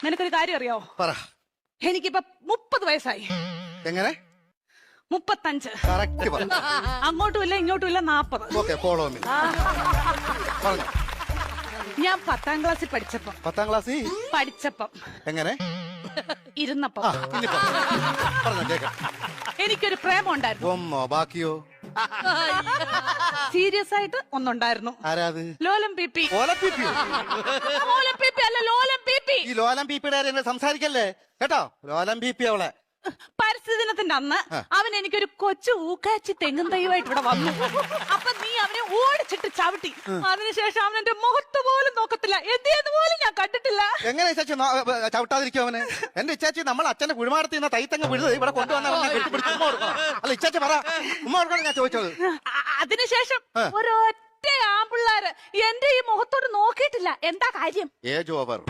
നിനക്കൊരു കാര്യം അറിയോ? പറ. എനിക്കിപ്പോ 30 വയസ്സായി. എങ്ങനെ? 35. കറക്റ്റ് പറ. അങ്ങോട്ടും ഇല്ല ഇങ്ങോട്ടും ഇല്ല 40. Okay, follow me. പറഞ്ഞു. ഞാൻ 10ാം ക്ലാസ്സിൽ പഠിച്ചപ്പം. 10ാം ക്ലാസ്സിൽ പഠിച്ചപ്പം. എങ്ങനെ? ഇരുന്നപ്പം. പറഞ്ഞു കേക്കാം. എനിക്കൊരു പ്രേമം ഉണ്ടായിരുന്നു. ഒന്നോ ബാക്കിയോ? സീരിയസ് ആയിട്ട് ഒന്നുണ്ടായിരുന്നു. ആരാത്? ലോലം പിപി. ഓലപ്പിപ്പിയോ? ലോലം പിപി അല്ല, ലോലം പിപി. ഈ ലോലം പീപ്പിയുടെ സംസാരിക്കല്ലേ കേട്ടോ. ലോലം പീപ്പി അവളെ. പരിസ്ഥിതി ദിനത്തിന്റെ അന്ന് അവൻ എനിക്കൊരു കൊച്ചു ഊക്കാച്ചി തെങ്ങും തൈയുമായിട്ട് ഇവിടെ വന്നു. അപ്പൊ നീ അവനെ ഓടിച്ചിട്ട് ചവിട്ടി. അതിനുശേഷം അവൻ എന്റെ മുഖത്ത് പോലും നോക്കത്തില്ല. എന്ത് പോലും ഞാൻ കണ്ടിട്ടില്ല. എങ്ങനെ ഇച്ചാച്ചി ചവിട്ടാതിരിക്കും അവന്? എന്റെ ഇച്ചാച്ചി നമ്മൾ അച്ഛന്റെ കുഴിമാടത്തിൽ നിന്ന് തൈത്തങ്ങ് വിഴുത് ഇവിടെ കൊണ്ടുവന്ന ഉമ്മ കൊടുക്കണം. അല്ല ഇച്ചാച്ചി പറ, ഉമ്മ കൊടുക്കണം ഞാൻ ചോദിച്ചത്. അതിനുശേഷം ഒരൊറ്റ ആമ്പിള്ളാര് എന്റെ ഈ മുഖത്തോട്ട് നോക്കിയിട്ടില്ല. എന്താ കാര്യം? Age over.